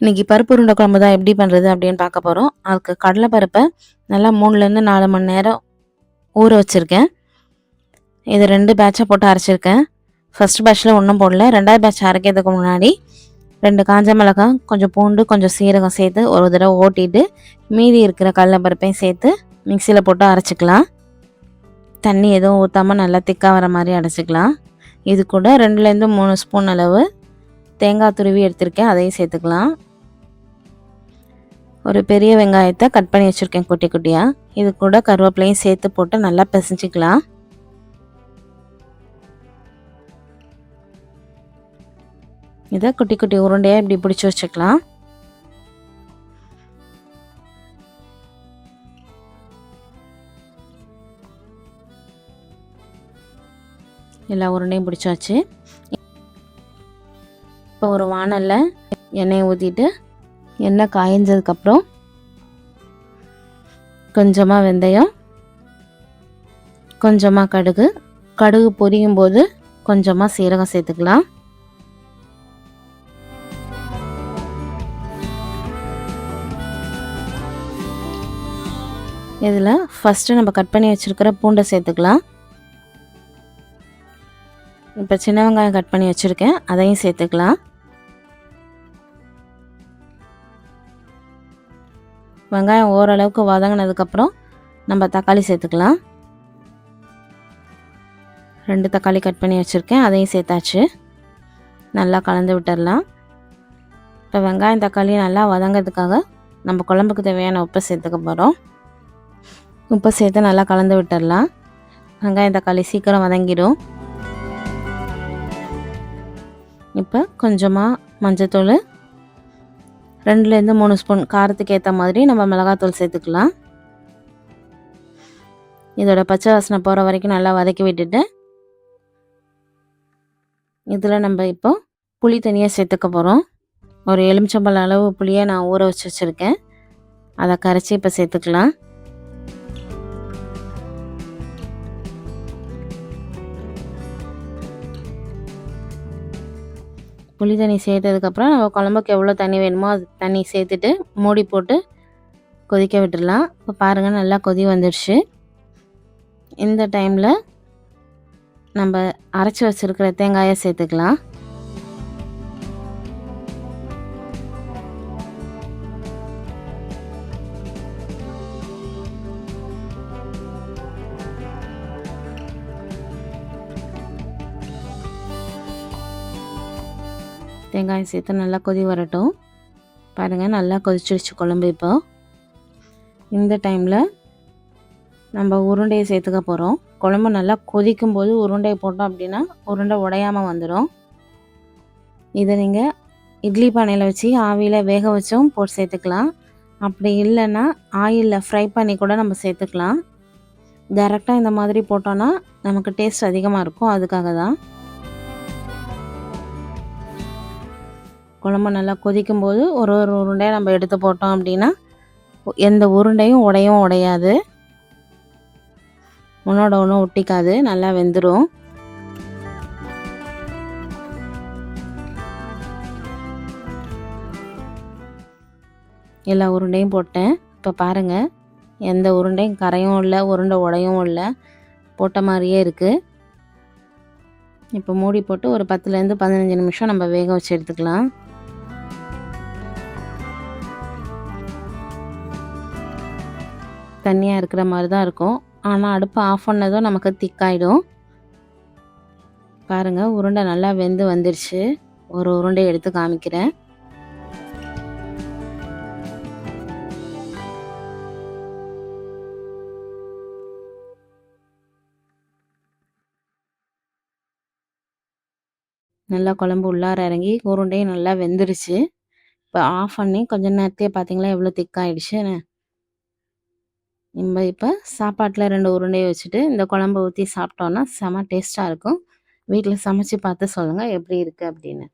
இன்றைக்கி பருப்பு உருண்டை குழம்பு தான் எப்படி பண்ணுறது அப்படின்னு பார்க்க போகிறோம். அதுக்கு கடலை பருப்பை நல்லா 3லேருந்து 4 மணி நேரம் ஊற வச்சுருக்கேன். இது 2 பேட்சாக போட்டு அரைச்சிருக்கேன். ஃபஸ்ட் பேட்சில் ஒன்றும் போடல. 2வது பேட்ச் அரைக்கிறதுக்கு முன்னாடி 2 காஞ்ச மிளகாய், கொஞ்சம் பூண்டு, கொஞ்சம் சீரகம் சேர்த்து ஒரு தடவை ஓட்டிட்டு மீதி இருக்கிற கடலை பருப்பையும் சேர்த்து மிக்சியில் போட்டு அரைச்சிக்கலாம். தண்ணி எதுவும் ஊற்றாமல் நல்லா திக்காக வர மாதிரி அரைச்சிக்கலாம். இது கூட 2லேருந்து 3 ஸ்பூன் அளவு தேங்காய் துருவி எடுத்திருக்கேன், அதையும் சேர்த்துக்கலாம். ஒரு பெரிய வெங்காயத்தை கட் பண்ணி வச்சுருக்கேன் குட்டி குட்டியாக. இது கூட கருவேப்பிலையும் சேர்த்து போட்டு நல்லா பிசைஞ்சிக்கலாம். இதை குட்டி குட்டி உருண்டையாக இப்படி பிடிச்சி வச்சுக்கலாம். எல்லா உருண்டையும் பிடிச்சாச்சு. இப்போ ஒரு வாணலில் எண்ணெயை ஊற்றிட்டு எண்ணெய் காய்ஞ்சதுக்கப்புறம் கொஞ்சமாக வெந்தயம், கொஞ்சமாக கடுகு பொரியும் போது கொஞ்சமாக சீரகம் சேர்த்துக்கலாம். இதில் ஃபஸ்ட்டு நம்ம கட் பண்ணி வச்சுருக்கிற பூண்டை சேர்த்துக்கலாம். இப்போ சின்ன வெங்காயம் கட் பண்ணி வச்சுருக்கேன், அதையும் சேர்த்துக்கலாம். வெங்காயம் ஓரளவுக்கு வதங்கினதுக்கப்புறம் நம்ம தக்காளி சேர்த்துக்கலாம். 2 தக்காளி கட் பண்ணி வச்சுருக்கேன், அதையும் சேர்த்தாச்சு. நல்லா கலந்து விட்டுடலாம். இப்போ வெங்காயம் தக்காளி நல்லா வதங்கிறதுக்காக நம்ம குழம்புக்கு தேவையான உப்பை சேர்த்துக்க போகிறோம். உப்பை சேர்த்து நல்லா கலந்து விட்டுடலாம். வெங்காயம் தக்காளி சீக்கிரம் வதங்கிடும். இப்போ கொஞ்சமாக மஞ்சத்தூள், 2லேருந்து 3 ஸ்பூன் காரத்துக்கு ஏற்ற மாதிரி நம்ம மிளகாத்தூள் சேர்த்துக்கலாம். இதோட பச்சை வாசனை போகிற வரைக்கும் நல்லா வதக்கி விட்டுட்டு இதில் நம்ம இப்போ புளி தனியாக சேர்த்துக்க போகிறோம். ஒரு எலுமிச்சம்பழம் அளவு புளியை நான் ஊற வச்சு வச்சுருக்கேன், அதை கரைச்சி இப்போ சேர்த்துக்கலாம். புளி தண்ணி சேர்த்ததுக்கப்புறம் நம்ம குழம்புக்கு எவ்வளோ தண்ணி வேணுமோ அது தண்ணி சேர்த்துட்டு மூடி போட்டு கொதிக்க விட்டுடலாம். இப்போ பாருங்கள், நல்லா கொதி வந்துடுச்சு. இந்த டைமில் நம்ம அரைச்சி வச்சுருக்கிற தேங்காயை சேர்த்துக்கலாம். தேங்காயம் சேர்த்து நல்லா கொதி வரட்டும். பாருங்கள், நல்லா கொதிச்சிடுச்சு குழம்பு. இப்போ இந்த டைமில் நம்ம உருண்டையை சேர்த்துக்க போகிறோம். குழம்பு நல்லா கொதிக்கும் போது உருண்டையை போட்டோம் அப்படின்னா உருண்டை உடையாமல் வந்துடும். இதை நீங்கள் இட்லி பானையில் வச்சு ஆவியில் வேக வச்சும் போட்டு சேர்த்துக்கலாம். அப்படி இல்லைன்னா ஆயிலில் ஃப்ரை பண்ணி கூட நம்ம சேர்த்துக்கலாம். டைரெக்டாக இந்த மாதிரி போட்டோன்னா நமக்கு டேஸ்ட் அதிகமாக இருக்கும், அதுக்காக தான். குழம்பு நல்லா கொதிக்கும்போது ஒரு உருண்டையை நம்ம எடுத்து போட்டோம் அப்படின்னா எந்த உருண்டையும் உடையாது, ஒன்றோட ஒன்று ஒட்டிக்காது, நல்லா வெந்துடும். எல்லா உருண்டையும் போட்டேன். இப்போ பாருங்கள், எந்த உருண்டையும் கரையும் இல்லை, உருண்டை உடையும் இல்லை, போட்ட மாதிரியே இருக்குது. இப்போ மூடி போட்டு ஒரு 10லேருந்து 15 நிமிஷம் நம்ம வேக வச்சு எடுத்துக்கலாம். தண்ணியாக இருக்கிற மாதிரி தான் இருக்கும், ஆனால் அடுப்பை ஆஃப் பண்ணதும் நமக்கு திக்காயிடும். பாருங்கள், உருண்டை நல்லா வெந்து வந்துடுச்சு. ஒரு உருண்டை எடுத்து காமிக்கிறேன். நல்லா குழம்பு உள்ளார இறங்கி உருண்டையும் நல்லா வெந்துடுச்சு. இப்போ ஆஃப் பண்ணி கொஞ்சம் நேரத்தையே பார்த்தீங்களா எவ்வளோ திக்காயிடுச்சுன்னு. நம்ம இப்போ சாப்பாட்டில் 2 உருண்டையை வச்சுட்டு இந்த குழம்பு ஊற்றி சாப்பிட்டோன்னா செம டேஸ்ட்டாக இருக்கும். வீட்டில் சமைச்சு பார்த்து சொல்லுங்கள் எப்படி இருக்குது அப்படின்னு.